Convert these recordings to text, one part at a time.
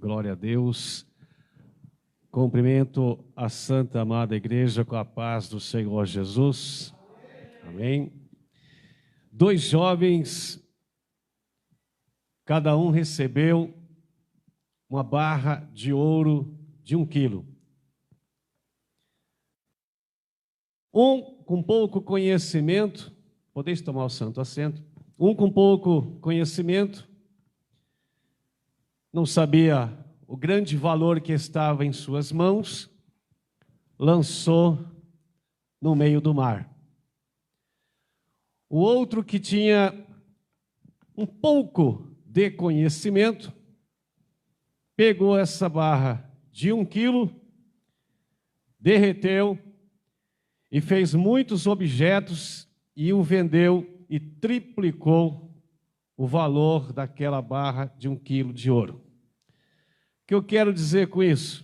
Glória a Deus. Cumprimento a Santa Amada Igreja com a paz do Senhor Jesus. Amém. Dois jovens, cada um recebeu uma barra de ouro de 1 quilo. Um com pouco conhecimento, podeis tomar o santo assento. Um com pouco conhecimento, não sabia o grande valor que estava em suas mãos, lançou no meio do mar. O outro que tinha um pouco de conhecimento, pegou essa barra de 1 quilo, derreteu e fez muitos objetos e o vendeu e triplicou o valor daquela barra de 1 quilo de ouro. O que eu quero dizer com isso?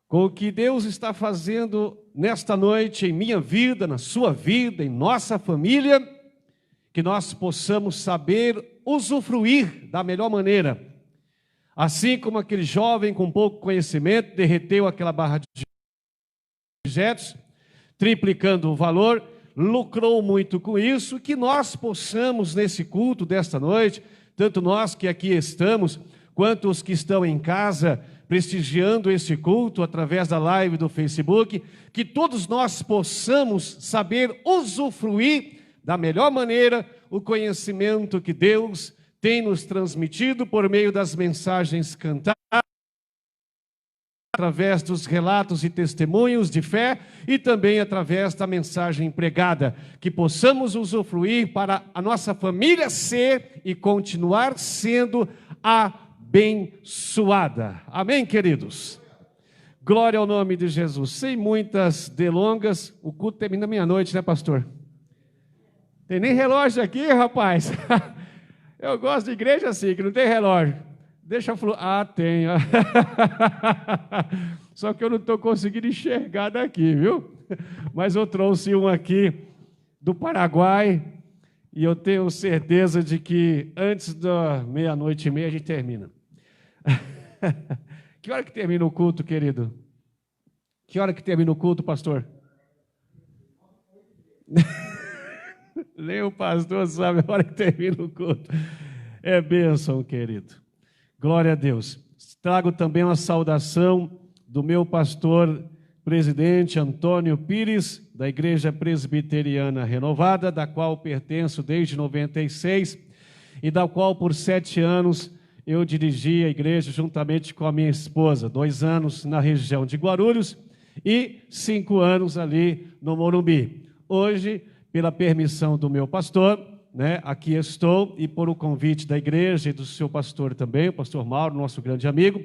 Com o que Deus está fazendo nesta noite em minha vida, na sua vida, em nossa família, que nós possamos saber usufruir da melhor maneira. Assim como aquele jovem com pouco conhecimento derreteu aquela barra de objetos, triplicando o valor, lucrou muito com isso, que nós possamos nesse culto desta noite, tanto nós que aqui estamos, quanto os que estão em casa prestigiando esse culto através da live do Facebook, que todos nós possamos saber usufruir da melhor maneira o conhecimento que Deus tem nos transmitido por meio das mensagens cantadas, através dos relatos e testemunhos de fé e também através da mensagem pregada, que possamos usufruir para a nossa família ser e continuar sendo abençoada. Amém, queridos? Glória ao nome de Jesus. Sem muitas delongas, o culto termina meia-noite, né, pastor? Tem nem relógio aqui, rapaz. Eu gosto de igreja assim, que não tem relógio. Deixa eu falar. Ah, tem. Só que eu não estou conseguindo enxergar daqui, viu? Mas eu trouxe um aqui do Paraguai e eu tenho certeza de que antes da 00:30 a gente termina. Que hora que termina o culto, querido? Que hora que termina o culto, pastor? Nem o pastor sabe a hora que termina o culto. É bênção, querido. Glória a Deus. Trago também uma saudação do meu pastor presidente Antônio Pires, da Igreja Presbiteriana Renovada, da qual pertenço desde 96 e da qual por 7 anos eu dirigi a igreja juntamente com a minha esposa, 2 anos na região de Guarulhos e 5 anos ali no Morumbi. Hoje, pela permissão do meu pastor, aqui estou, e por o convite da igreja e do seu pastor também, o pastor Mauro, nosso grande amigo,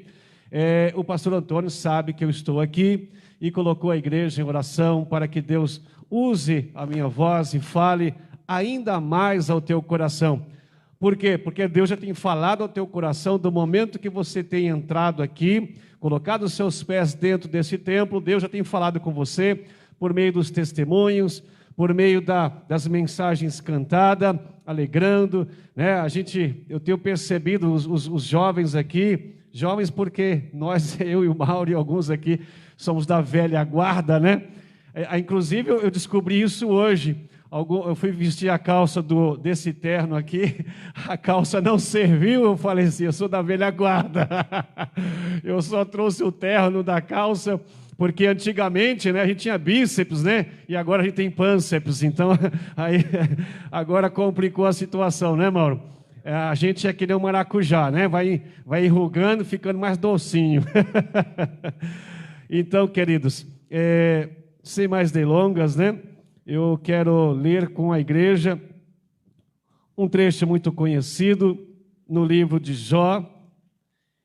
o pastor Antônio sabe que eu estou aqui e colocou a igreja em oração para que Deus use a minha voz e fale ainda mais ao teu coração. Por quê? Porque Deus já tem falado ao teu coração do momento que você tem entrado aqui, colocado os seus pés dentro desse templo, Deus já tem falado com você por meio dos testemunhos, por meio das mensagens cantadas, alegrando, eu tenho percebido os jovens aqui, jovens porque nós, eu e o Mauro e alguns aqui, somos da velha guarda, Inclusive, eu descobri isso hoje, eu fui vestir a calça desse terno aqui, a calça não serviu, eu falei assim, eu sou da velha guarda, eu só trouxe o terno da calça, porque antigamente, a gente tinha bíceps, e agora a gente tem pânceps, então, aí, agora complicou a situação, Mauro? A gente é que nem um maracujá, vai enrugando, ficando mais docinho. Então, queridos, sem mais delongas, eu quero ler com a igreja um trecho muito conhecido no livro de Jó.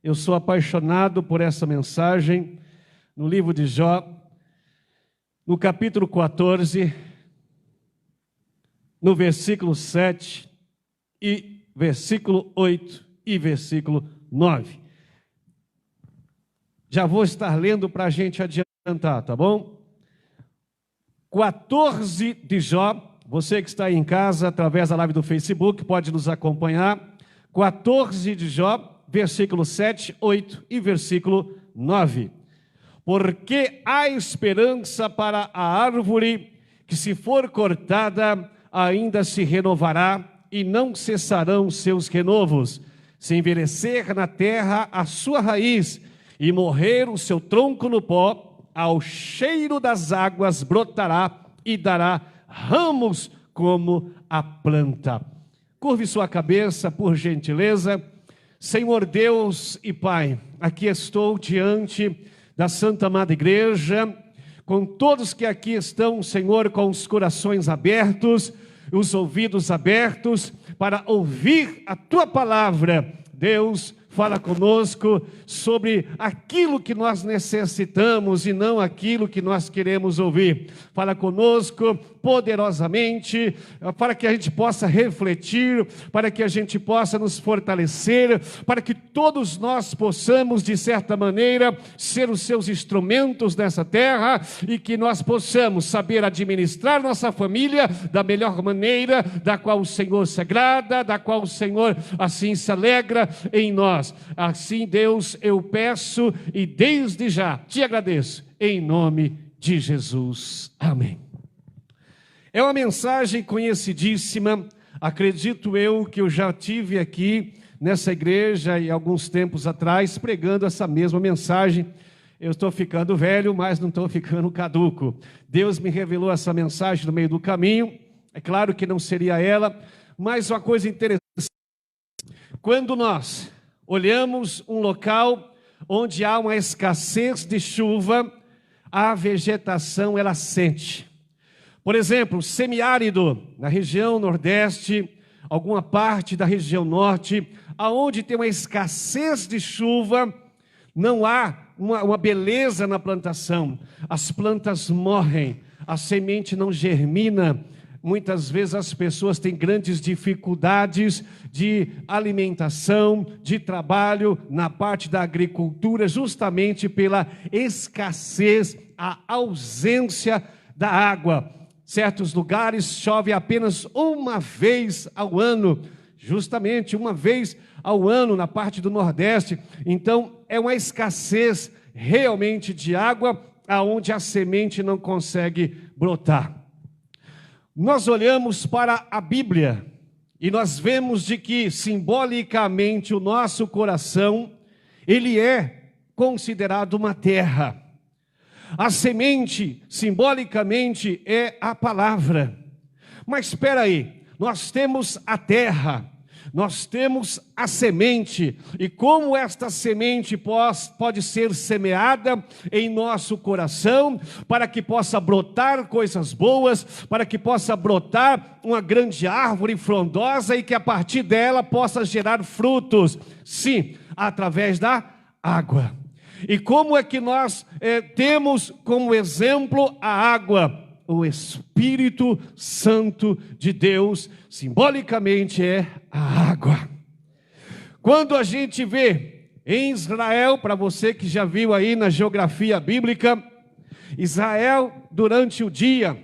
Eu sou apaixonado por essa mensagem. No livro de Jó, no capítulo 14, no versículo 7 e versículo 8 e versículo 9. Já vou estar lendo para a gente adiantar, tá bom? 14 de Jó, você que está aí em casa, através da live do Facebook, pode nos acompanhar. 14 de Jó, versículo 7, 8 e versículo 9. Porque há esperança para a árvore que, se for cortada, ainda se renovará e não cessarão seus renovos. Se envelhecer na terra a sua raiz e morrer o seu tronco no pó, ao cheiro das águas brotará e dará ramos como a planta. Curve sua cabeça, por gentileza. Senhor Deus e Pai, aqui estou diante da Santa Amada Igreja, com todos que aqui estão, Senhor, com os corações abertos, os ouvidos abertos, para ouvir a Tua palavra. Deus, fala conosco sobre aquilo que nós necessitamos e não aquilo que nós queremos ouvir. Fala conosco poderosamente, para que a gente possa refletir, para que a gente possa nos fortalecer, para que todos nós possamos, de certa maneira, ser os seus instrumentos nessa terra e que nós possamos saber administrar nossa família da melhor maneira, da qual o Senhor se agrada, da qual o Senhor assim se alegra em nós. Assim, Deus, eu peço e desde já te agradeço, em nome de Jesus. Amém. É uma mensagem conhecidíssima, acredito eu que eu já tive aqui nessa igreja e alguns tempos atrás pregando essa mesma mensagem. Eu estou ficando velho, mas não estou ficando caduco. Deus me revelou essa mensagem no meio do caminho, é claro que não seria ela, mas uma coisa interessante, quando nós olhamos um local onde há uma escassez de chuva, a vegetação ela sente. Por exemplo, semiárido, na região nordeste, alguma parte da região norte, aonde tem uma escassez de chuva, não há uma beleza na plantação. As plantas morrem, a semente não germina. Muitas vezes as pessoas têm grandes dificuldades de alimentação, de trabalho na parte da agricultura, justamente pela escassez, a ausência da água. Certos lugares chove apenas uma vez ao ano, justamente uma vez ao ano na parte do Nordeste. Então é uma escassez realmente de água, aonde a semente não consegue brotar. Nós olhamos para a Bíblia e nós vemos de que simbolicamente o nosso coração, ele é considerado uma terra. A semente, simbolicamente, é a palavra. Mas espera aí, nós temos a terra, nós temos a semente, e como esta semente pode ser semeada em nosso coração, para que possa brotar coisas boas, para que possa brotar uma grande árvore frondosa, e que a partir dela possa gerar frutos, sim, através da água. E como é que nós temos como exemplo a água? O Espírito Santo de Deus, simbolicamente é a água. Quando a gente vê em Israel, para você que já viu aí na geografia bíblica, Israel durante o dia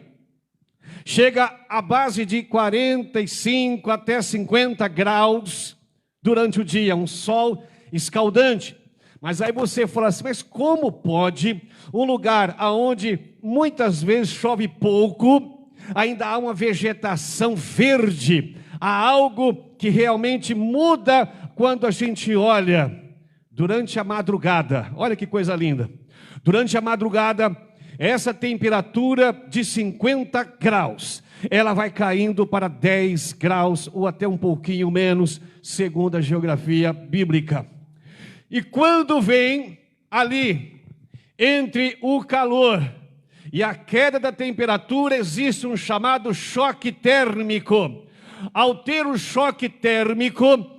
chega à base de 45 até 50 graus durante o dia, um sol escaldante. Mas aí você fala assim, mas como pode um lugar onde muitas vezes chove pouco, ainda há uma vegetação verde, há algo que realmente muda quando a gente olha durante a madrugada. Olha que coisa linda. Durante a madrugada, essa temperatura de 50 graus, ela vai caindo para 10 graus ou até um pouquinho menos, segundo a geografia bíblica. E quando vem ali, entre o calor e a queda da temperatura, existe um chamado choque térmico. Ao ter o choque térmico,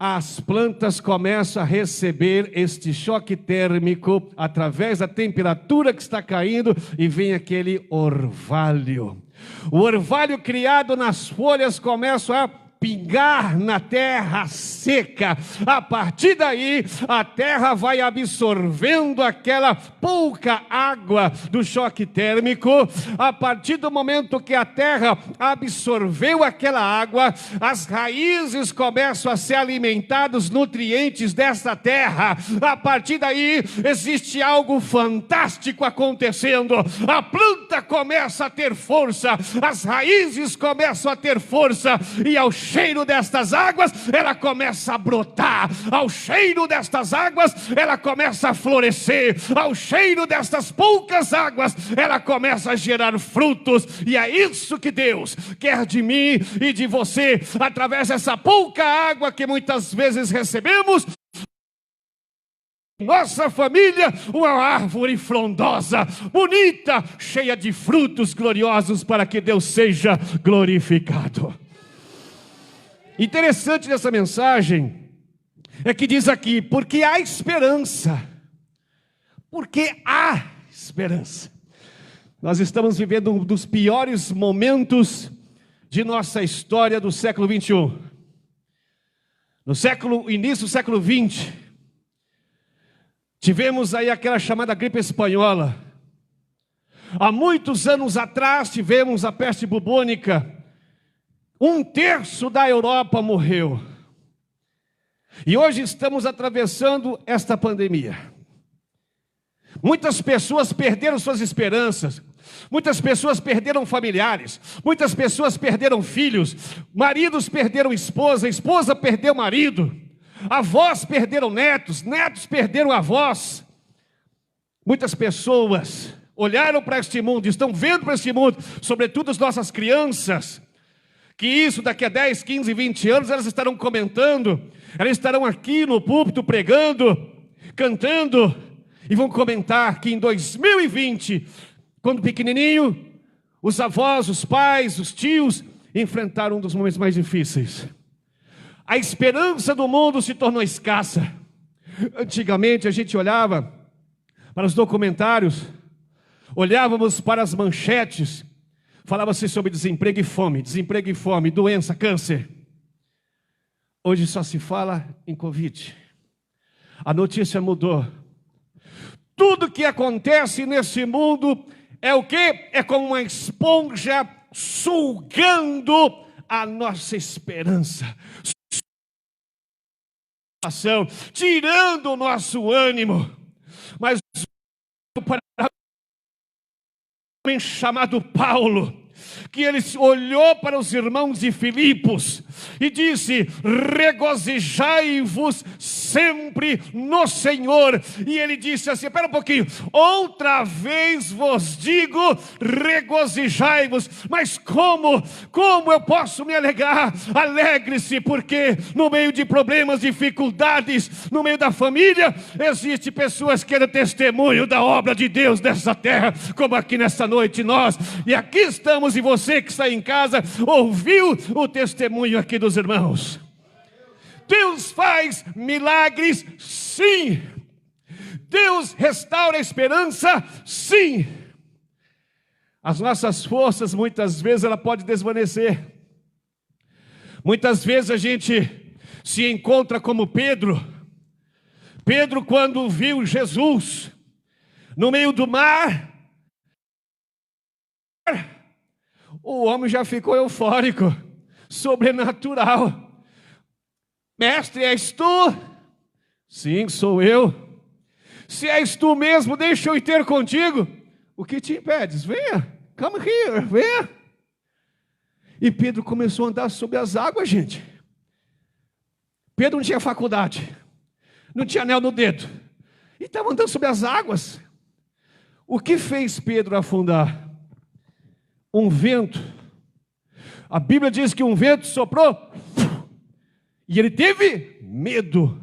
as plantas começam a receber este choque térmico através da temperatura que está caindo, e vem aquele orvalho. O orvalho criado nas folhas começa a pingar na terra seca. A partir daí, a terra vai absorvendo aquela pouca água do choque térmico. A partir do momento que a terra absorveu aquela água, as raízes começam a se alimentar dos nutrientes dessa terra. A partir daí, existe algo fantástico acontecendo. A planta começa a ter força, as raízes começam a ter força, e ao cheiro destas águas, ela começa a brotar. Ao cheiro destas águas, ela começa a florescer. Ao cheiro destas poucas águas, ela começa a gerar frutos. E é isso que Deus quer de mim e de você, através dessa pouca água que muitas vezes recebemos. Nossa família, uma árvore frondosa, bonita, cheia de frutos gloriosos, para que Deus seja glorificado. Interessante nessa mensagem é que diz aqui: porque há esperança. Porque há esperança. Nós estamos vivendo um dos piores momentos de nossa história do século 21. Início do século 20, tivemos aí aquela chamada gripe espanhola. Há muitos anos atrás tivemos a peste bubônica. 1/3 da Europa morreu. E hoje estamos atravessando esta pandemia. Muitas pessoas perderam suas esperanças. Muitas pessoas perderam familiares. Muitas pessoas perderam filhos. Maridos perderam esposa. Esposa perdeu marido. Avós perderam netos. Netos perderam avós. Muitas pessoas olharam para este mundo, estão vendo para este mundo, sobretudo as nossas crianças, que isso daqui a 10, 15, 20 anos elas estarão comentando, elas estarão aqui no púlpito pregando, cantando, e vão comentar que em 2020, quando pequenininho, os avós, os pais, os tios enfrentaram um dos momentos mais difíceis. A esperança do mundo se tornou escassa. Antigamente a gente olhava para os documentários, olhávamos para as manchetes, falava-se sobre desemprego e fome, doença, câncer. Hoje só se fala em Covid. A notícia mudou. Tudo que acontece nesse mundo é o quê? É como uma esponja sugando a nossa esperança, tirando o nosso ânimo. Mas para um homem chamado Paulo, que ele olhou para os irmãos de Filipos e disse: regozijai-vos sempre no Senhor. E ele disse assim: espera um pouquinho, outra vez vos digo, regozijai-vos. Mas como eu posso me alegrar? Alegre-se, porque no meio de problemas, dificuldades, no meio da família, existe pessoas que querem testemunho da obra de Deus nessa terra, como aqui nessa noite nós, e aqui estamos. E você que está em casa ouviu o testemunho aqui dos irmãos. Deus faz milagres, sim. Deus restaura a esperança, sim. As nossas forças, muitas vezes, ela pode desvanecer. Muitas vezes a gente se encontra como Pedro. Pedro, quando viu Jesus no meio do mar, o homem já ficou eufórico, sobrenatural. Mestre, és tu? Sim, sou eu. Se és tu mesmo, deixa eu ir ter contigo. O que te impedes? Venha, come here, venha. E Pedro começou a andar sobre as águas, gente. Pedro não tinha faculdade, não tinha anel no dedo, e estava andando sobre as águas. O que fez Pedro afundar? Um vento. A Bíblia diz que um vento soprou e ele teve medo.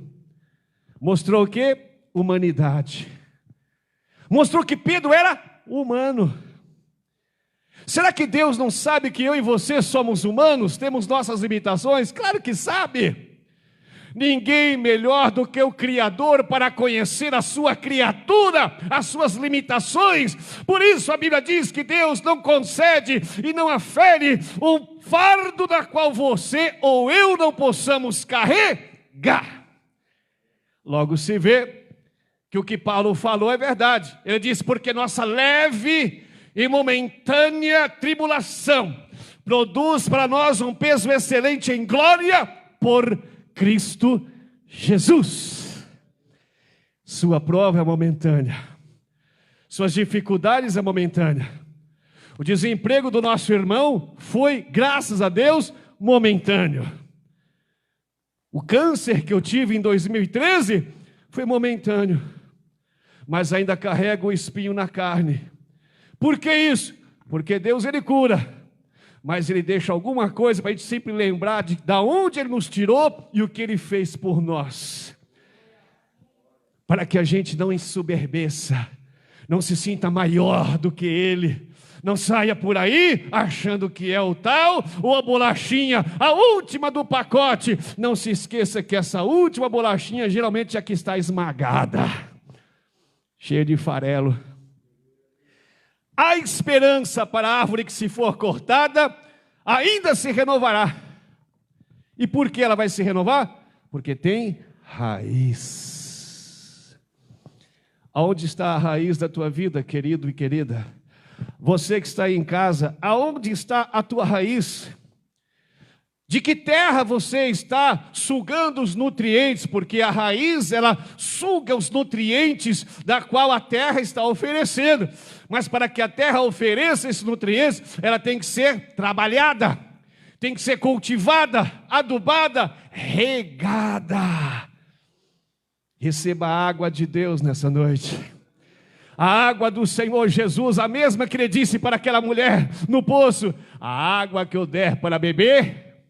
Mostrou o quê? Humanidade. Mostrou que Pedro era humano. Será que Deus não sabe que eu e você somos humanos? Temos nossas limitações? Claro que sabe. Ninguém melhor do que o Criador para conhecer a sua criatura, as suas limitações. Por isso a Bíblia diz que Deus não concede e não afere um fardo da qual você ou eu não possamos carregar. Logo se vê que o que Paulo falou é verdade. Ele diz, porque nossa leve e momentânea tribulação produz para nós um peso excelente em glória por Cristo Jesus. Sua prova é momentânea, suas dificuldades é momentânea. O desemprego do nosso irmão foi, graças a Deus, momentâneo. O câncer que eu tive em 2013 foi momentâneo, mas ainda carrego o espinho na carne. Por que isso? Porque Deus, Ele cura, mas Ele deixa alguma coisa para a gente sempre lembrar de onde Ele nos tirou e o que Ele fez por nós, para que a gente não ensoberbeça, não se sinta maior do que Ele, não saia por aí achando que é o tal, ou a bolachinha, a última do pacote. Não se esqueça que essa última bolachinha geralmente é a que está esmagada, cheia de farelo. A esperança para a árvore que, se for cortada, ainda se renovará. E por que ela vai se renovar? Porque tem raiz. Aonde está a raiz da tua vida, querido e querida? Você que está aí em casa, aonde está a tua raiz? De que terra você está sugando os nutrientes? Porque a raiz, ela suga os nutrientes da qual a terra está oferecendo. Mas para que a terra ofereça esses nutrientes, ela tem que ser trabalhada, tem que ser cultivada, adubada, regada. Receba a água de Deus nessa noite. A água do Senhor Jesus, a mesma que Ele disse para aquela mulher no poço: a água que eu der para beber,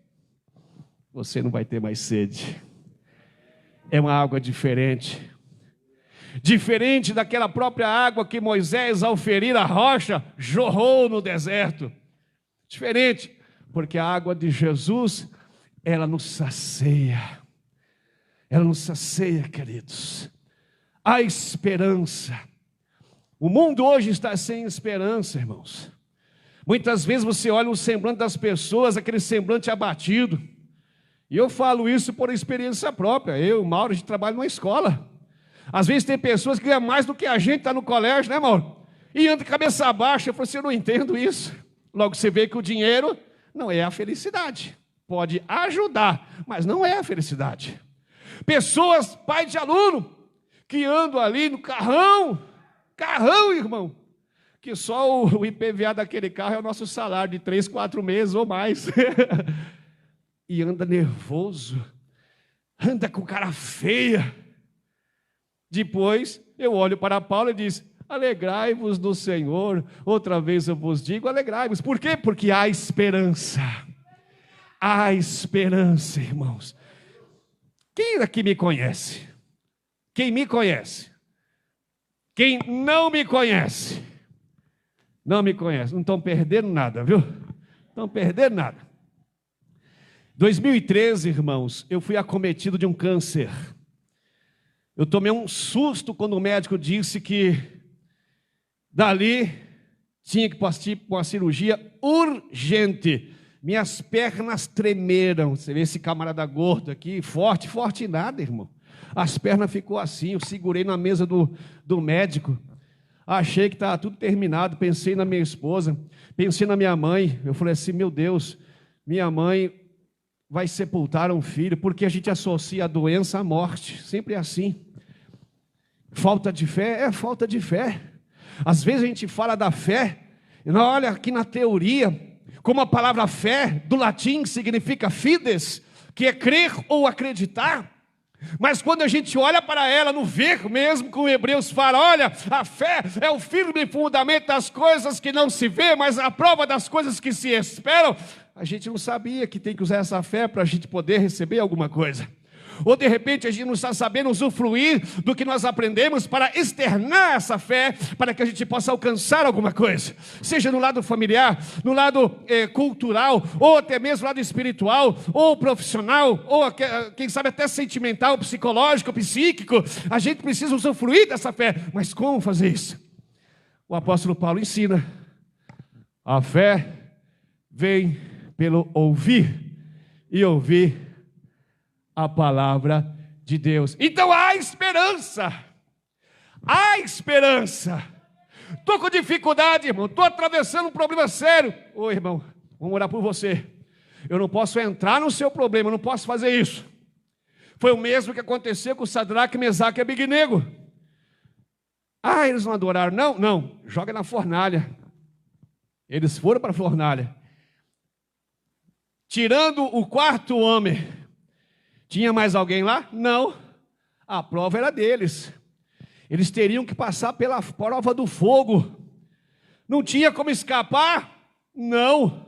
você não vai ter mais sede. É uma água diferente. Diferente daquela própria água que Moisés, ao ferir a rocha, jorrou no deserto. Diferente, porque a água de Jesus, ela nos sacia. Ela nos sacia, queridos. A esperança. O mundo hoje está sem esperança, irmãos. Muitas vezes você olha o semblante das pessoas, aquele semblante abatido. E eu falo isso por experiência própria. Eu, Mauro, a gente trabalha numa escola. Às vezes tem pessoas que ganham mais do que a gente, está no colégio, né, Mauro? E anda de cabeça baixa. Eu falo assim, eu não entendo isso. Logo você vê que o dinheiro não é a felicidade. Pode ajudar, mas não é a felicidade. Pessoas, pai de aluno, que andam ali no carrão, irmão, que só o IPVA daquele carro é o nosso salário de 3, 4 meses ou mais. E anda nervoso, anda com cara feia. Depois eu olho para Paulo e diz: alegrai-vos no Senhor. Outra vez eu vos digo, alegrai-vos. Por quê? Porque há esperança. Há esperança, irmãos. Quem aqui me conhece? Quem me conhece? Quem não me conhece? Não me conhece. Não estão perdendo nada, viu? Não estão perdendo nada. 2013, irmãos, eu fui acometido de um câncer. Eu tomei um susto quando o médico disse que dali tinha que partir para uma cirurgia urgente. Minhas pernas tremeram. Você vê esse camarada gordo aqui, forte nada, irmão. As pernas ficou assim, eu segurei na mesa do médico. Achei que estava tudo terminado, pensei na minha esposa, pensei na minha mãe. Eu falei assim, meu Deus, minha mãe vai sepultar um filho, porque a gente associa a doença à morte, sempre é assim. Falta de fé é falta de fé. Às vezes a gente fala da fé, e olha aqui na teoria, como a palavra fé, do latim, significa fides, que é crer ou acreditar. Mas quando a gente olha para ela no ver mesmo, como Hebreus fala, olha, a fé é o firme fundamento das coisas que não se vê, mas a prova das coisas que se esperam. A gente não sabia que tem que usar essa fé para a gente poder receber alguma coisa. ou de repente a gente não está sabendo usufruir do que nós aprendemos para externar essa fé, para que a gente possa alcançar alguma coisa, seja no lado familiar, no lado cultural, ou até mesmo no lado espiritual, ou profissional, ou quem sabe até sentimental, psicológico, psíquico. A gente precisa usufruir dessa fé, mas como fazer isso? O apóstolo Paulo ensina: a fé vem pelo ouvir, e ouvir a palavra de Deus. Então há esperança. Há esperança. Estou com dificuldade, irmão. Estou atravessando um problema sério. Ô, irmão, vamos orar por você. Eu não posso entrar no seu problema, eu não posso fazer isso. Foi o mesmo que aconteceu com Sadraque, Mesaque e Abednego. Ah, eles não adoraram. Não, não. Joga na fornalha. Eles foram para a fornalha. Tirando o quarto homem, tinha mais alguém lá? Não. A prova era deles. Eles teriam que passar pela prova do fogo. Não tinha como escapar? Não.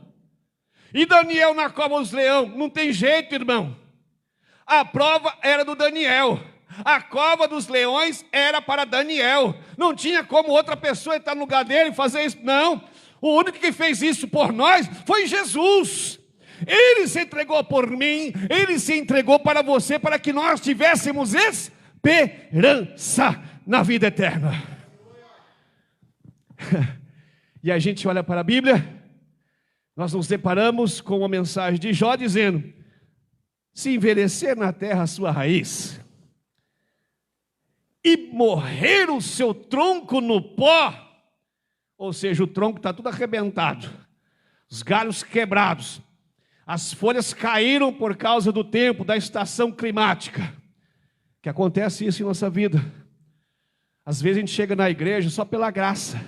E Daniel na cova dos leões? Não tem jeito, irmão. A prova era do Daniel. A cova dos leões era para Daniel. Não tinha como outra pessoa entrar no lugar dele e fazer isso. Não. O único que fez isso por nós foi Jesus. Ele se entregou por mim, Ele se entregou para você, para que nós tivéssemos esperança na vida eterna. E a gente olha para a Bíblia, nós nos deparamos com uma mensagem de Jó dizendo: se envelhecer na terra a sua raiz, e morrer o seu tronco no pó, ou seja, o tronco está tudo arrebentado, os galhos quebrados, as folhas caíram por causa do tempo, da estação climática, que acontece isso em nossa vida. Às vezes a gente chega na igreja só pela graça,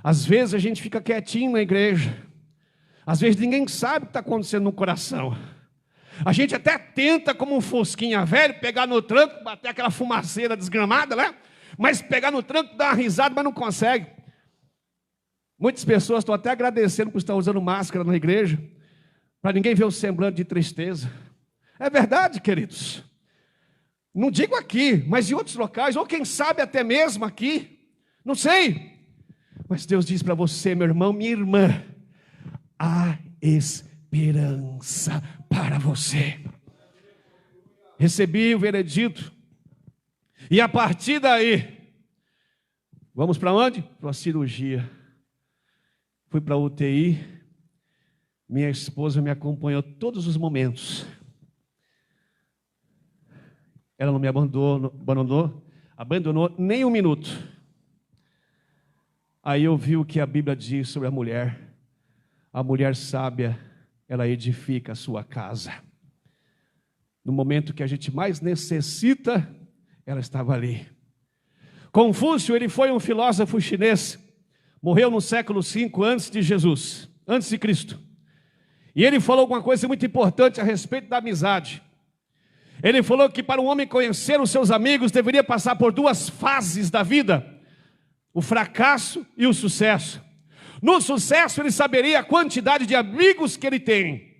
às vezes a gente fica quietinho na igreja, às vezes ninguém sabe o que está acontecendo no coração. A gente até tenta, como um fusquinha velho, pegar no tranco, bater aquela fumaceira desgramada, né? Mas pegar no tranco, dar uma risada, mas não consegue. Muitas pessoas estão até agradecendo por estar usando máscara na igreja, para ninguém ver o semblante de tristeza. É verdade, queridos. Não digo aqui, mas em outros locais, ou quem sabe até mesmo aqui, não sei. Mas Deus diz para você, meu irmão, minha irmã, há esperança para você. Recebi o veredito, e a partir daí, vamos para onde? Para a cirurgia. Fui para a UTI. Minha esposa me acompanhou todos os momentos. Ela não me abandonou nem um minuto. Aí eu vi o que a Bíblia diz sobre a mulher. A mulher sábia, ela edifica a sua casa. No momento que a gente mais necessita, ela estava ali. Confúcio, ele foi um filósofo chinês. Morreu no século V antes de Jesus, antes de Cristo. E ele falou alguma coisa muito importante a respeito da amizade. Ele falou que para um homem conhecer os seus amigos, deveria passar por duas fases da vida: o fracasso e o sucesso. No sucesso ele saberia a quantidade de amigos que ele tem,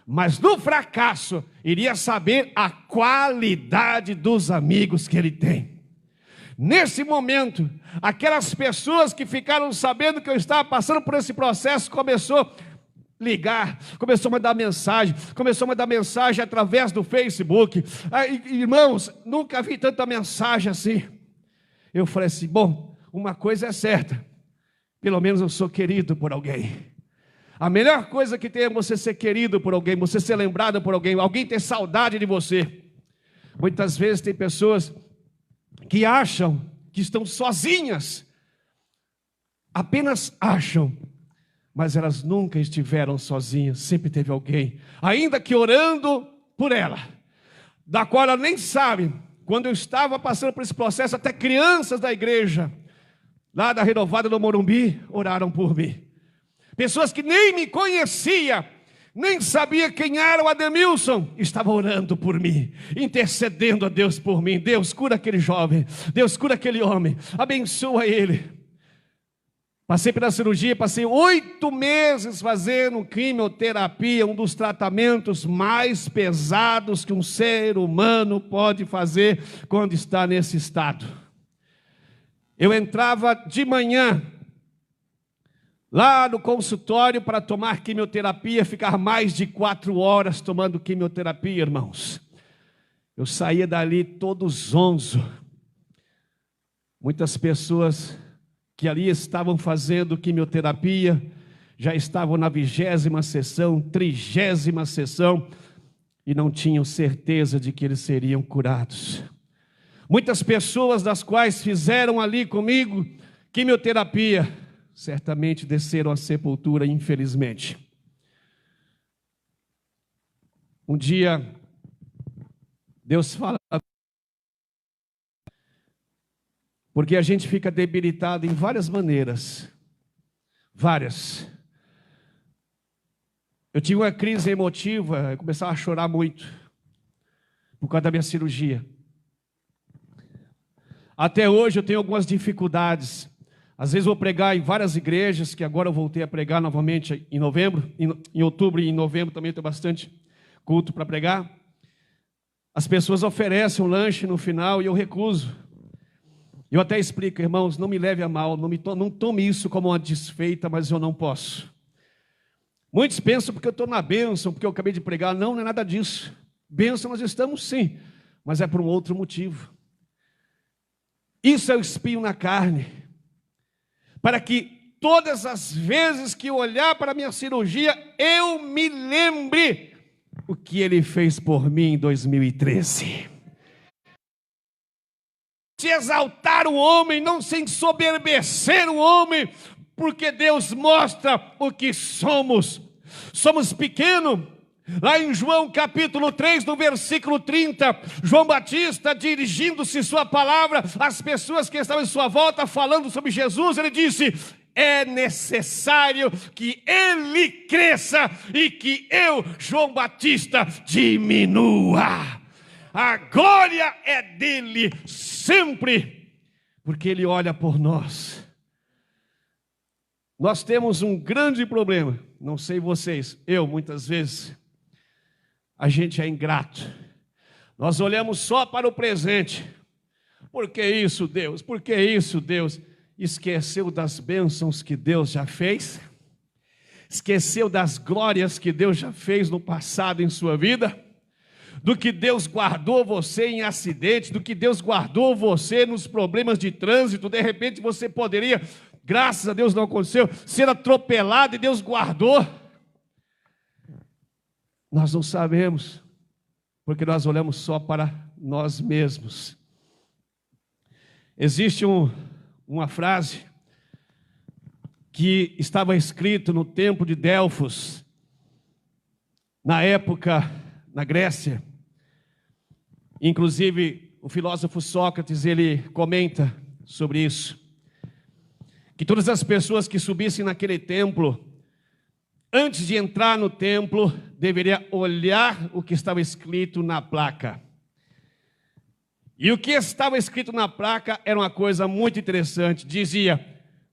mas no fracasso iria saber a qualidade dos amigos que ele tem. Nesse momento, aquelas pessoas que ficaram sabendo que eu estava passando por esse processo, começou a ligar, começou a mandar mensagem através do Facebook. Irmãos, nunca vi tanta mensagem assim. Eu falei assim, bom, uma coisa é certa, pelo menos eu sou querido por alguém. A melhor coisa que tem é você ser querido por alguém, você ser lembrado por alguém ter saudade de você. Muitas vezes tem pessoas que acham que estão sozinhas, apenas acham, mas elas nunca estiveram sozinhas, sempre teve alguém, ainda que orando por ela, da qual ela nem sabe. Quando eu estava passando por esse processo, até crianças da igreja, lá da Renovada do Morumbi, oraram por mim. Pessoas que nem me conhecia, nem sabia quem era o Ademilson, estava orando por mim, intercedendo a Deus por mim. Deus, cura aquele jovem, Deus, cura aquele homem, abençoa ele. Passei pela cirurgia, passei 8 meses fazendo quimioterapia, um dos tratamentos mais pesados que um ser humano pode fazer quando está nesse estado. Eu entrava de manhã lá no consultório para tomar quimioterapia, ficar mais de 4 horas tomando quimioterapia, irmãos. Eu saía dali todo zonzo. Muitas pessoas que ali estavam fazendo quimioterapia, já estavam na 20ª sessão, 30ª sessão, e não tinham certeza de que eles seriam curados. Muitas pessoas das quais fizeram ali comigo quimioterapia, certamente desceram à sepultura, infelizmente. Um dia, Deus fala, porque a gente fica debilitado em várias maneiras, várias. Eu tive uma crise emotiva, eu começava a chorar muito, por causa da minha cirurgia. Até hoje eu tenho algumas dificuldades. Às vezes eu vou pregar em várias igrejas, que agora eu voltei a pregar novamente em novembro, em outubro e em novembro também tenho bastante culto para pregar. As pessoas oferecem um lanche no final e eu recuso. Eu até explico, irmãos, não me leve a mal, não tome isso como uma desfeita, mas eu não posso. Muitos pensam porque eu estou na bênção, porque eu acabei de pregar. Não, não é nada disso. Bênção nós estamos sim, mas é por um outro motivo. Isso é o espinho na carne, para que todas as vezes que eu olhar para a minha cirurgia, eu me lembre o que Ele fez por mim em 2013. Se exaltar o homem, não se ensoberbecer o homem, porque Deus mostra o que somos. Somos pequenos. Lá em João capítulo 3, no versículo 30, João Batista, dirigindo-se sua palavra às pessoas que estavam em sua volta, falando sobre Jesus, ele disse: é necessário que Ele cresça e que eu, João Batista, diminua. A glória é dele sempre, porque Ele olha por nós. Nós temos um grande problema, não sei vocês, eu muitas vezes, a gente é ingrato. Nós olhamos só para o presente. Por que isso, Deus? Por que isso, Deus? Esqueceu das bênçãos que Deus já fez? Esqueceu das glórias que Deus já fez no passado em sua vida? Do que Deus guardou você em acidentes, do que Deus guardou você nos problemas de trânsito? De repente você poderia, graças a Deus não aconteceu, ser atropelado e Deus guardou. Nós não sabemos, porque nós olhamos só para nós mesmos. Existe uma frase que estava escrito no templo de Delfos, na época, na Grécia. Inclusive, o filósofo Sócrates, ele comenta sobre isso, que todas as pessoas que subissem naquele templo, antes de entrar no templo, deveria olhar o que estava escrito na placa. E o que estava escrito na placa era uma coisa muito interessante. Dizia: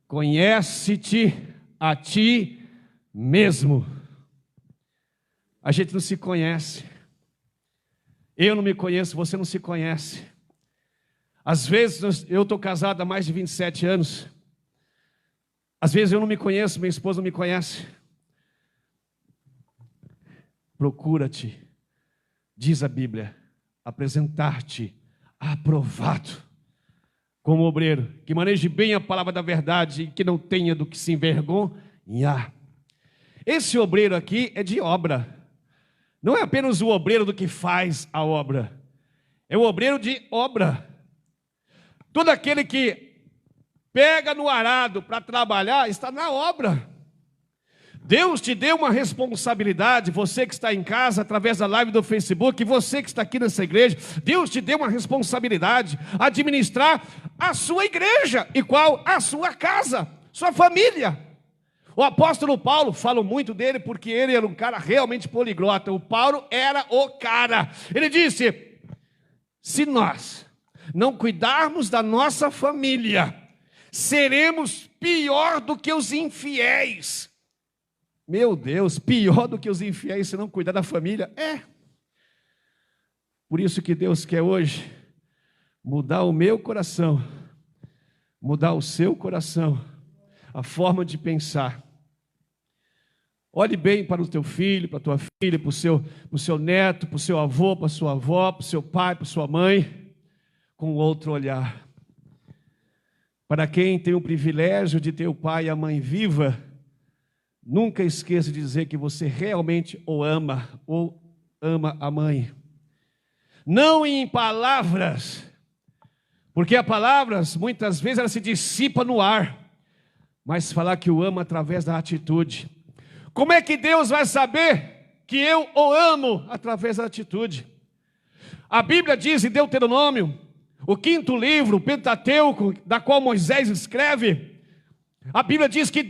conhece-te a ti mesmo. A gente não se conhece. Eu não me conheço, você não se conhece. Às vezes, eu estou casado há mais de 27 anos. Às vezes eu não me conheço, minha esposa não me conhece. Procura-te, diz a Bíblia, apresentar-te aprovado como obreiro, que maneje bem a palavra da verdade e que não tenha do que se envergonhar. Esse obreiro aqui é de obra. Não é apenas o obreiro do que faz a obra, é o obreiro de obra. Todo aquele que pega no arado para trabalhar está na obra. Deus te deu uma responsabilidade, você que está em casa, através da live do Facebook, você que está aqui nessa igreja, Deus te deu uma responsabilidade, administrar a sua igreja, e qual? A sua casa, sua família. O apóstolo Paulo, falo muito dele porque ele era um cara realmente poliglota. O Paulo era o cara. Ele disse: se nós não cuidarmos da nossa família, seremos pior do que os infiéis. Meu Deus, pior do que os infiéis se não cuidar da família? Por isso que Deus quer hoje mudar o meu coração, mudar o seu coração, a forma de pensar. Olhe bem para o teu filho, para a tua filha, para o seu neto, para o seu avô, para a sua avó, para o seu pai, para a sua mãe, com outro olhar. Para quem tem o privilégio de ter o pai e a mãe viva, nunca esqueça de dizer que você realmente o ama, ou ama a mãe. Não em palavras, porque as palavras, muitas vezes, ela se dissipa no ar, mas falar que o ama através da atitude. Como é que Deus vai saber que eu o amo? Através da atitude. A Bíblia diz em Deuteronômio, o 5º livro, o Pentateuco, da qual Moisés escreve, a Bíblia diz que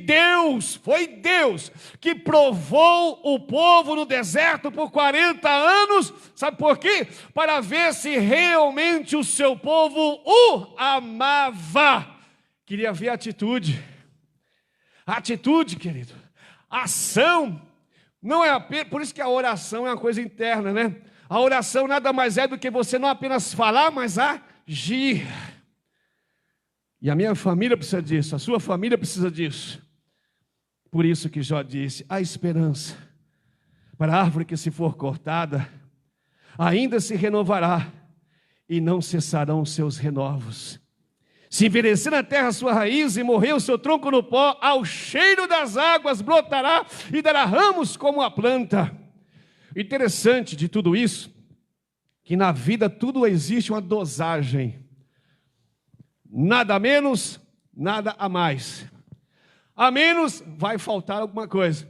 foi Deus que provou o povo no deserto por 40 anos, sabe por quê? Para ver se realmente o seu povo o amava. Queria ver a atitude. A atitude, querido, a ação, não é apenas, por isso que a oração é uma coisa interna, né? A oração nada mais é do que você não apenas falar, mas agir. E a minha família precisa disso, a sua família precisa disso. Por isso que Jó disse, há esperança para a árvore que se for cortada, ainda se renovará e não cessarão os seus renovos. Se envelhecer na terra a sua raiz e morrer o seu tronco no pó, ao cheiro das águas brotará e dará ramos como a planta. Interessante de tudo isso, que na vida tudo existe uma dosagem. Nada a menos, nada a mais. A menos vai faltar alguma coisa.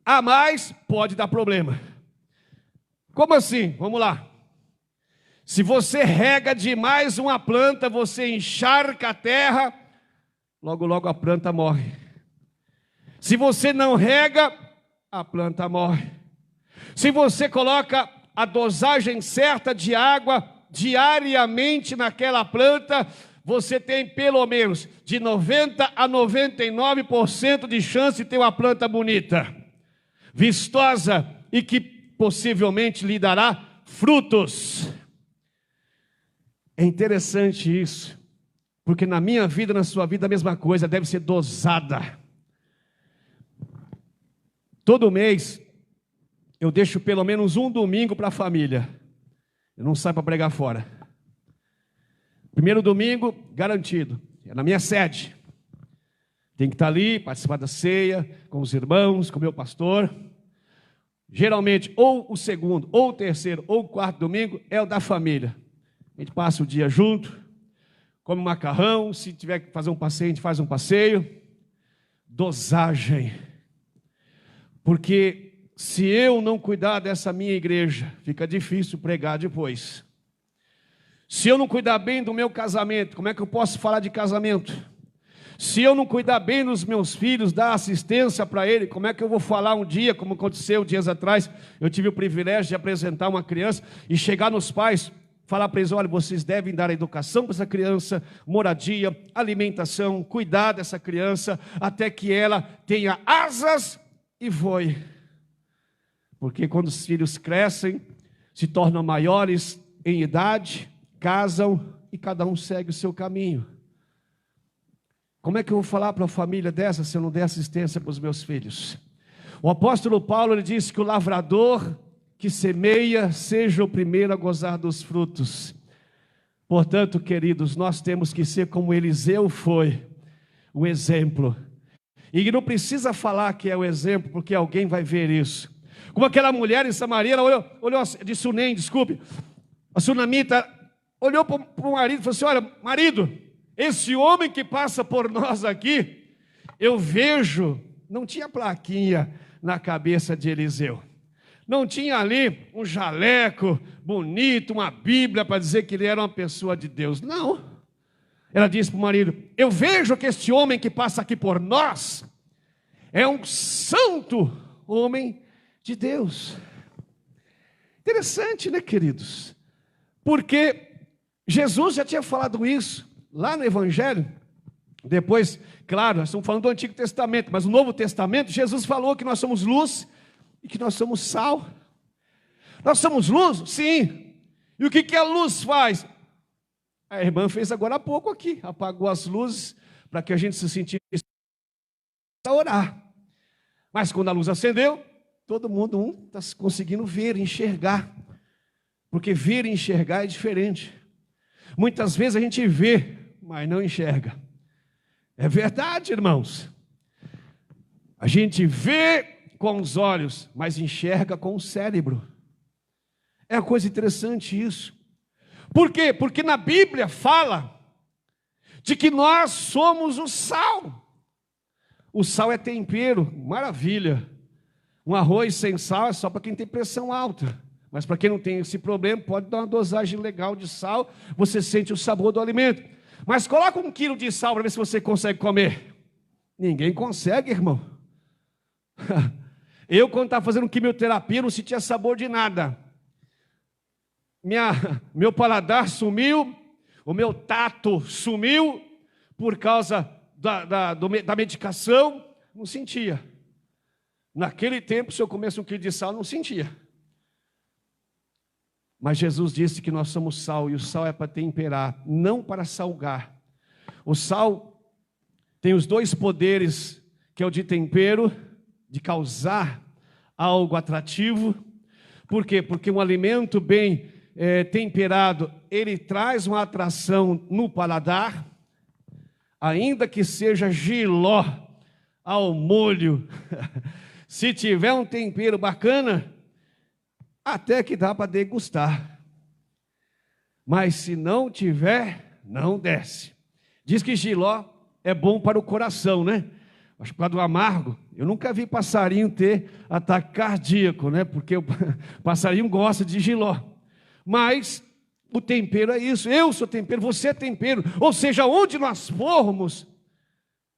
A mais pode dar problema. Como assim? Vamos lá. Se você rega demais uma planta, você encharca a terra, logo logo a planta morre. Se você não rega, a planta morre. Se você coloca a dosagem certa de água diariamente naquela planta, você tem pelo menos de 90% a 99% de chance de ter uma planta bonita, vistosa e que possivelmente lhe dará frutos. É interessante isso, porque na minha vida, na sua vida, a mesma coisa, deve ser dosada. Todo mês, eu deixo pelo menos um domingo para a família. Eu não saio para pregar fora. Primeiro domingo, garantido, é na minha sede. Tem que estar ali, participar da ceia, com os irmãos, com o meu pastor. Geralmente, ou o segundo, ou o terceiro, ou o quarto domingo, é o da família. A gente passa o dia junto, come macarrão, se tiver que fazer um passeio, a gente faz um passeio. Dosagem. Porque se eu não cuidar dessa minha igreja, fica difícil pregar depois. Se eu não cuidar bem do meu casamento, como é que eu posso falar de casamento? Se eu não cuidar bem dos meus filhos, dar assistência para ele, como é que eu vou falar um dia, como aconteceu dias atrás, eu tive o privilégio de apresentar uma criança e chegar nos pais, falar para eles, olha, vocês devem dar educação para essa criança, moradia, alimentação, cuidar dessa criança, até que ela tenha asas e voe. Porque quando os filhos crescem, se tornam maiores em idade, casam e cada um segue o seu caminho. Como é que eu vou falar para uma família dessa se eu não der assistência para os meus filhos? O apóstolo Paulo, ele disse que o lavrador que semeia seja o primeiro a gozar dos frutos. Portanto, queridos, nós temos que ser como Eliseu foi, o exemplo. E não precisa falar que é o exemplo, porque alguém vai ver isso. Como aquela mulher em Samaria, ela olhou de Sunem, desculpe, a sunamita olhou para o marido e falou assim, olha, marido, esse homem que passa por nós aqui, eu vejo, não tinha plaquinha na cabeça de Eliseu. Não tinha ali um jaleco bonito, uma Bíblia para dizer que ele era uma pessoa de Deus. Não. Ela disse para o marido, eu vejo que este homem que passa aqui por nós é um santo homem de Deus. Interessante, né, queridos? Porque Jesus já tinha falado isso lá no Evangelho, Depois, claro, nós estamos falando do Antigo Testamento, mas no Novo Testamento, Jesus falou que nós somos luz e que nós somos sal. Nós somos luz? Sim. E o que a luz faz? A irmã fez agora há pouco aqui, apagou as luzes para que a gente se sentisse a orar. Mas quando a luz acendeu, todo mundo está conseguindo ver, enxergar. Porque ver e enxergar é diferente. Muitas vezes a gente vê, mas não enxerga. É verdade, irmãos. A gente vê com os olhos, mas enxerga com o cérebro. É uma coisa interessante isso. Por quê? Porque na Bíblia fala de que nós somos o sal. O sal é tempero, maravilha. Um arroz sem sal é só para quem tem pressão alta. Mas para quem não tem esse problema, pode dar uma dosagem legal de sal, você sente o sabor do alimento. Mas coloca 1 quilo de sal para ver se você consegue comer. Ninguém consegue, irmão. Eu, quando estava fazendo quimioterapia, não sentia sabor de nada. Meu paladar sumiu, o meu tato sumiu, por causa da medicação, não sentia. Naquele tempo, se eu comesse 1 quilo de sal, não sentia. Mas Jesus disse que nós somos sal, e o sal é para temperar, não para salgar. O sal tem os 2 poderes, que é o de tempero, de causar algo atrativo. Por quê? Porque um alimento bem temperado, ele traz uma atração no paladar, ainda que seja jiló ao molho. Se tiver um tempero bacana, até que dá para degustar. Mas se não tiver, não desce. Diz que jiló é bom para o coração, né? Acho que por causa do amargo. Eu nunca vi passarinho ter ataque cardíaco, né? Porque o passarinho gosta de jiló. Mas o tempero é isso. Eu sou tempero, você é tempero. Ou seja, onde nós formos,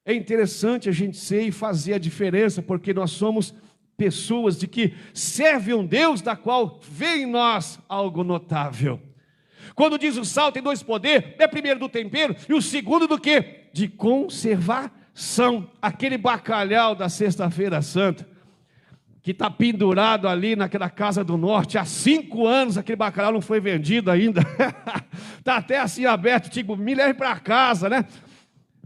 é interessante a gente ser e fazer a diferença, porque nós somos pessoas de que serve um Deus da qual vê em nós algo notável. Quando diz o sal tem 2 poderes, é primeiro do tempero e o segundo do quê? De conservação. Aquele bacalhau da Sexta-feira Santa, que está pendurado ali naquela casa do norte, há 5 anos aquele bacalhau não foi vendido ainda, está até assim aberto, tipo, me leve para casa, né?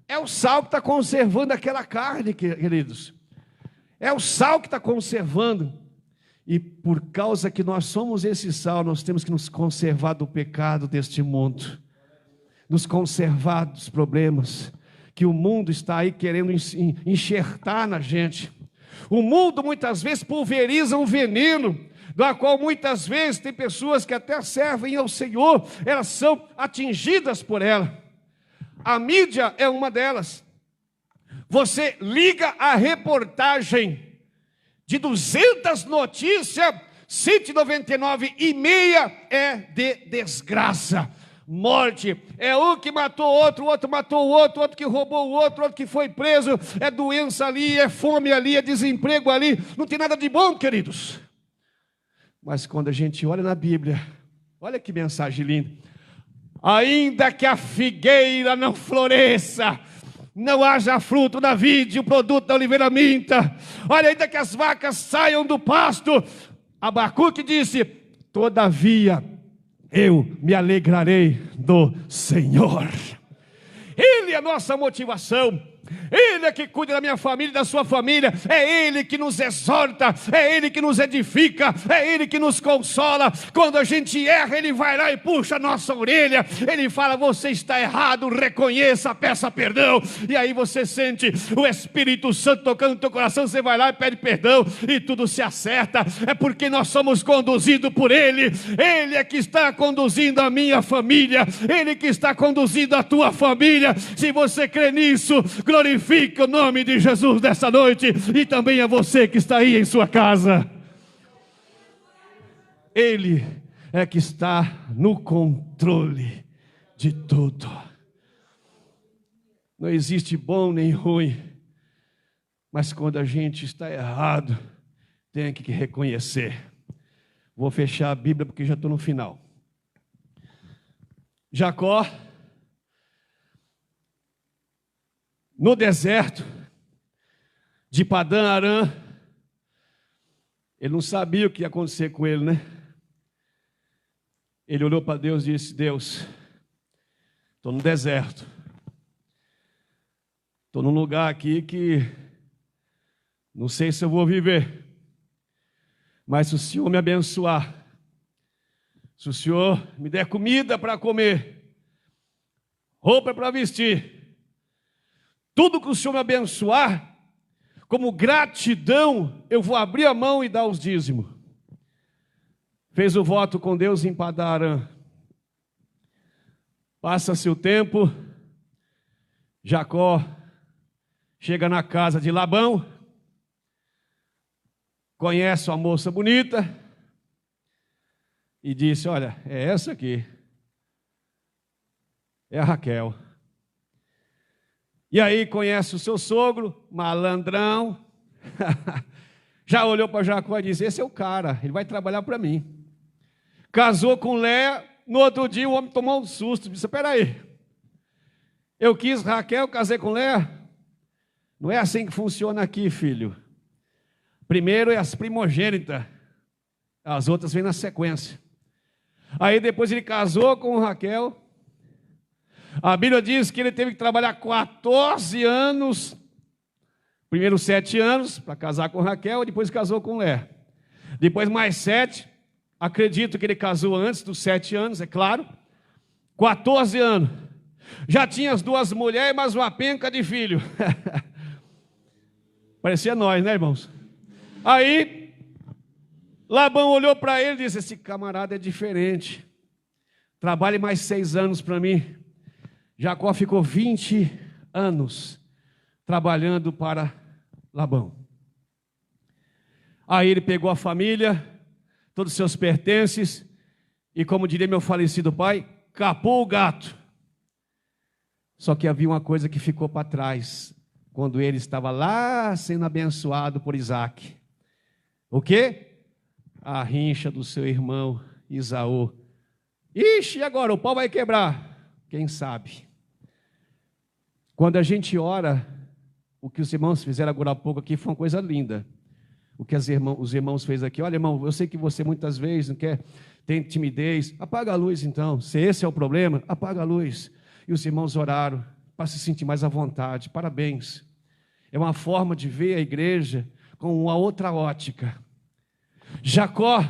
É o sal que está conservando aquela carne, queridos. É o sal que está conservando. E por causa que nós somos esse sal, nós temos que nos conservar do pecado deste mundo, nos conservar dos problemas que o mundo está aí querendo enxertar na gente. O mundo muitas vezes pulveriza um veneno, da qual muitas vezes tem pessoas que até servem ao Senhor, elas são atingidas por ela. A mídia é uma delas. Você liga a reportagem de 200 notícias, 199,5 é de desgraça. Morte, é um que matou outro, o outro matou o outro que roubou o outro que foi preso, é doença ali, é fome ali, é desemprego ali, não tem nada de bom, queridos. Mas quando a gente olha na Bíblia, olha que mensagem linda. Ainda que a figueira não floresça, não haja fruto na vide, o produto da oliveira minta, olha, ainda que as vacas saiam do pasto, Abacuque disse, todavia eu me alegrarei do Senhor. Ele é a nossa motivação. Ele é que cuida da minha família e da sua família. É Ele que nos exorta, é Ele que nos edifica, é Ele que nos consola. Quando a gente erra, Ele vai lá e puxa a nossa orelha. Ele fala, você está errado, reconheça, peça perdão. E aí você sente o Espírito Santo tocando no teu coração. Você vai lá e pede perdão e tudo se acerta. É porque nós somos conduzidos por Ele. Ele é que está conduzindo a minha família, Ele que está conduzindo a tua família. Se você crê nisso, glorifique o nome de Jesus dessa noite, e também a você que está aí em sua casa. Ele é que está no controle de tudo. Não existe bom nem ruim, mas quando a gente está errado, tem que reconhecer. Vou fechar a Bíblia porque já estou no final. Jacó no deserto de Padã Arã. Ele não sabia o que ia acontecer com ele, né? Ele olhou para Deus e disse: Deus, estou no deserto. Estou num lugar aqui que não sei se eu vou viver. Mas se o Senhor me abençoar, se o Senhor me der comida para comer, roupa para vestir, tudo que o Senhor me abençoar, como gratidão, eu vou abrir a mão e dar os dízimos. Fez o voto com Deus em Padã Arã. Passa-se o tempo, Jacó chega na casa de Labão, conhece uma moça bonita e disse: olha, é essa aqui, é a Raquel. E aí conhece o seu sogro, malandrão, já olhou para Jacó e disse: esse é o cara, ele vai trabalhar para mim. Casou com Léa, no outro dia o homem tomou um susto, disse: espera aí, eu quis Raquel, casei com Léa? Não é assim que funciona aqui, filho. Primeiro é as primogênitas, as outras vêm na sequência. Aí depois ele casou com Raquel. A Bíblia diz que ele teve que trabalhar 14 anos, primeiro 7 anos para casar com Raquel, depois casou com Léa. Depois mais 7, acredito que ele casou antes dos 7 anos, é claro. 14 anos. Já tinha as 2 mulheres e mais uma penca de filho. Parecia nós, né, irmãos? Aí, Labão olhou para ele e disse: esse camarada é diferente. Trabalhe mais 6 anos para mim. Jacó ficou 20 anos trabalhando para Labão. Aí ele pegou a família, todos os seus pertences, e como diria meu falecido pai, capou o gato. Só que havia uma coisa que ficou para trás, quando ele estava lá sendo abençoado por Isaac. O quê? A rincha do seu irmão Esaú. Ixi, agora o pau vai quebrar. Quem sabe? Quando a gente ora, o que os irmãos fizeram agora há pouco aqui foi uma coisa linda. O que os irmãos fez aqui: olha, irmão, eu sei que você muitas vezes não quer, tem timidez, apaga a luz então. Se esse é o problema, apaga a luz. E os irmãos oraram para se sentir mais à vontade. Parabéns. É uma forma de ver a igreja com uma outra ótica. Jacó,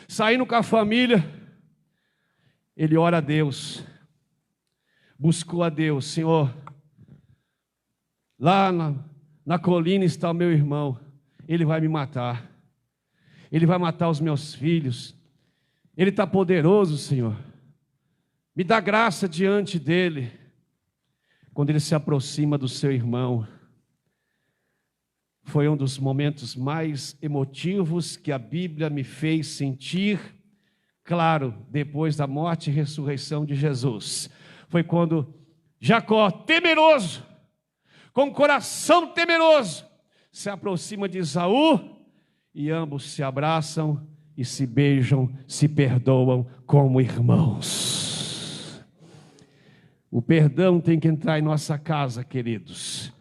saindo com a família, ele ora a Deus, buscou a Deus: Senhor, lá na colina está o meu irmão, ele vai me matar, ele vai matar os meus filhos, ele está poderoso, Senhor, me dá graça diante dele. Quando ele se aproxima do seu irmão, foi um dos momentos mais emotivos que a Bíblia me fez sentir, claro, depois da morte e ressurreição de Jesus. Foi quando Jacó, temeroso, com coração temeroso, se aproxima de Esaú, e ambos se abraçam e se beijam, se perdoam como irmãos. O perdão tem que entrar em nossa casa, queridos.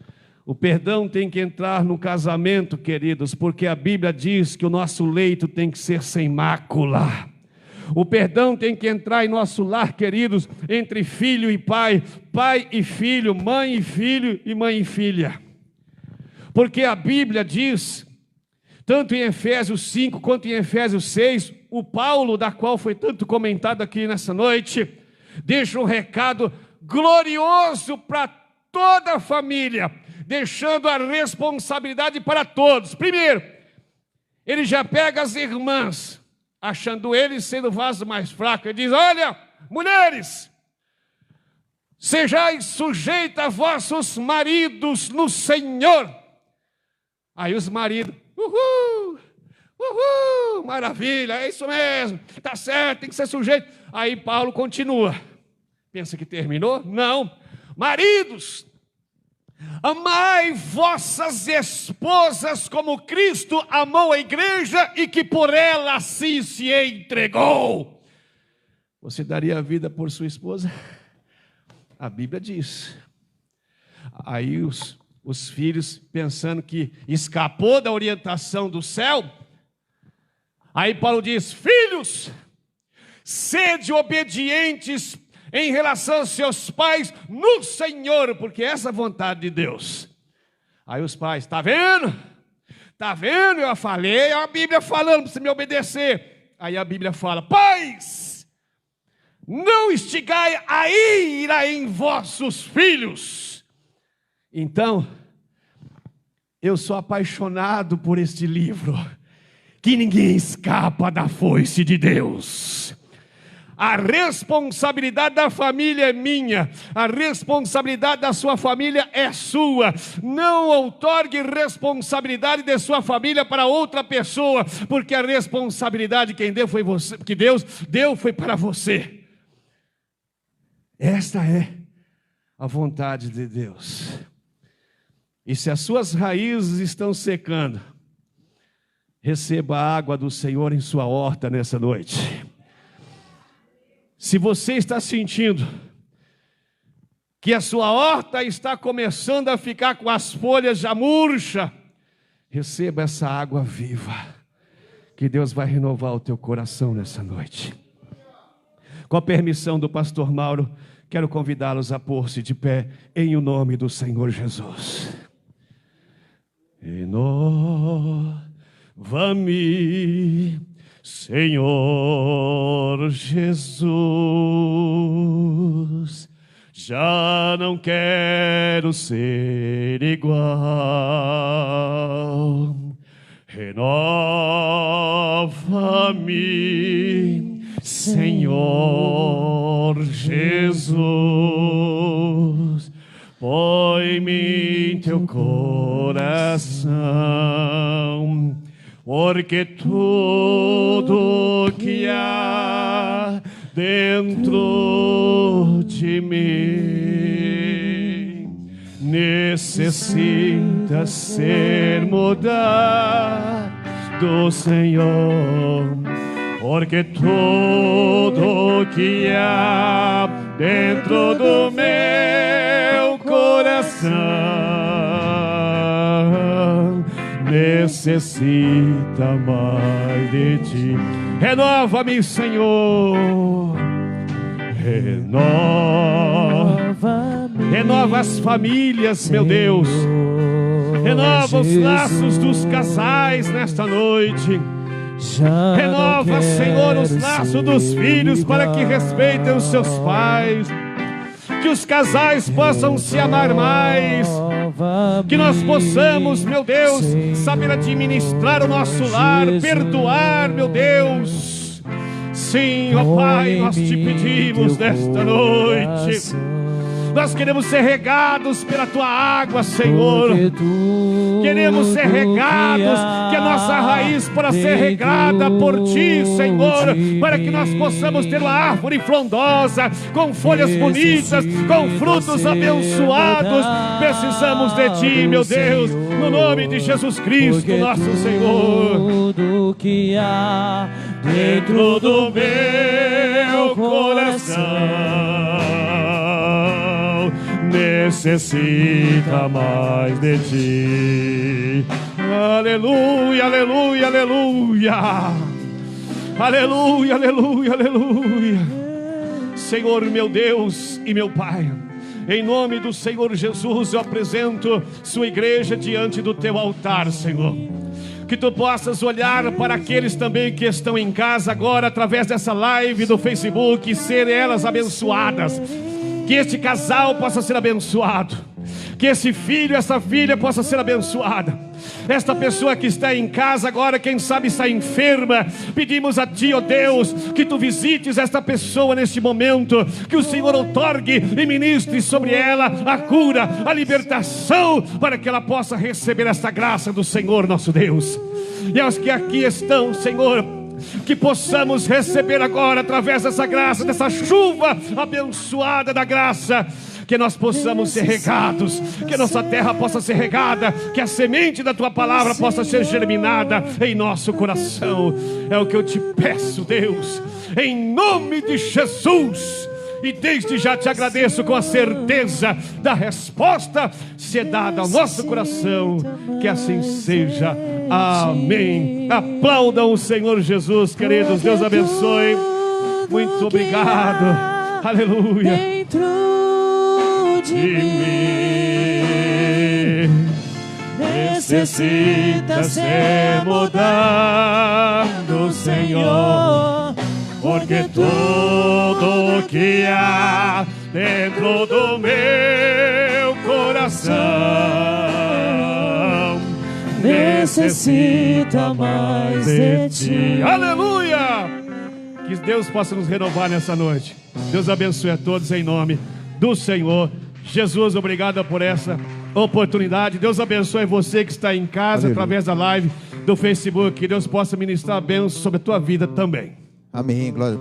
O perdão tem que entrar no casamento, queridos, porque a Bíblia diz que o nosso leito tem que ser sem mácula. O perdão tem que entrar em nosso lar, queridos, entre filho e pai, pai e filho, mãe e filho e mãe e filha. Porque a Bíblia diz, tanto em Efésios 5 quanto em Efésios 6, o Paulo, da qual foi tanto comentado aqui nessa noite, deixa um recado glorioso para toda a família, deixando a responsabilidade para todos. Primeiro, ele já pega as irmãs, achando eles sendo o vaso mais fraco, ele diz: olha, mulheres, sejais sujeitas a vossos maridos no Senhor. Aí os maridos: uhul, maravilha, é isso mesmo, está certo, tem que ser sujeito. Aí Paulo continua. Pensa que terminou? Não. Maridos, amai vossas esposas como Cristo amou a igreja e que por ela assim se entregou. Você daria a vida por sua esposa? A Bíblia diz. Aí os filhos, pensando que escapou da orientação do céu, aí Paulo diz: filhos, sede obedientes em relação aos seus pais no Senhor, porque essa é a vontade de Deus. Aí os pais: está vendo? Está vendo? Eu falei, a Bíblia falando para você me obedecer. Aí a Bíblia fala: pais, não instigai a ira em vossos filhos. Então, eu sou apaixonado por este livro, que ninguém escapa da foice de Deus. A responsabilidade da família é minha, a responsabilidade da sua família é sua. Não outorgue responsabilidade de sua família para outra pessoa, porque a responsabilidade quem deu foi você, que Deus deu foi para você. Esta é a vontade de Deus. E se as suas raízes estão secando, receba a água do Senhor em sua horta nessa noite. Se você está sentindo que a sua horta está começando a ficar com as folhas já murchas, receba essa água viva, que Deus vai renovar o teu coração nessa noite. Com a permissão do pastor Mauro, quero convidá-los a pôr-se de pé em o nome do Senhor Jesus. Renova-me, Senhor Jesus, já não quero ser igual. Renova-me, Senhor Jesus, põe-me em teu coração, porque tudo que há dentro de mim necessita ser mudado, Senhor, porque tudo que há dentro do meu coração necessita mais de ti. Renova-me, Senhor. Renova as famílias, meu Deus. Renova os laços dos casais nesta noite. Renova, Senhor, os laços dos filhos para que respeitem os seus pais. Que os casais possam se amar mais. Que nós possamos, meu Deus, saber administrar o nosso lar, perdoar, meu Deus. Sim, ó Pai, nós te pedimos nesta noite. Nós queremos ser regados pela tua água, Senhor. Queremos ser regados, que a nossa raiz possa ser regada por ti, Senhor, para que nós possamos ter uma árvore frondosa, com folhas bonitas, com frutos abençoados. Precisamos de ti, meu Deus, no nome de Jesus Cristo, nosso Senhor. Tudo que há Dentro do meu coração necessita mais de ti. Aleluia, aleluia, aleluia. Aleluia, aleluia, aleluia. Senhor, meu Deus e meu Pai, em nome do Senhor Jesus, eu apresento sua igreja diante do teu altar, Senhor. Que tu possas olhar para aqueles também que estão em casa agora, através dessa live do Facebook, e ser elas abençoadas. Que este casal possa ser abençoado. Que esse filho, essa filha possa ser abençoada. Esta pessoa que está em casa agora, quem sabe está enferma, pedimos a ti, ó Deus, que tu visites esta pessoa neste momento, que o Senhor outorgue e ministre sobre ela a cura, a libertação, para que ela possa receber esta graça do Senhor nosso Deus. E aos que aqui estão, Senhor, que possamos receber agora, através dessa graça, dessa chuva abençoada da graça, que nós possamos ser regados, que nossa terra possa ser regada, que a semente da tua palavra possa ser germinada em nosso coração. É o que eu te peço, Deus, em nome de Jesus. E desde já te agradeço com a certeza da resposta ser dada ao nosso coração. Que assim seja. Amém. Aplaudam o Senhor Jesus, queridos. Deus abençoe. Muito obrigado. Aleluia. Dentro de mim necessita ser mudado, Senhor, porque tudo que há dentro do meu coração necessita mais de ti. Aleluia! Que Deus possa nos renovar nessa noite. Deus abençoe a todos em nome do Senhor Jesus. Obrigado por essa oportunidade. Deus abençoe você que está em casa. Aleluia. Através da live do Facebook. Que Deus possa ministrar a bênção sobre a tua vida também. Amém. Glória.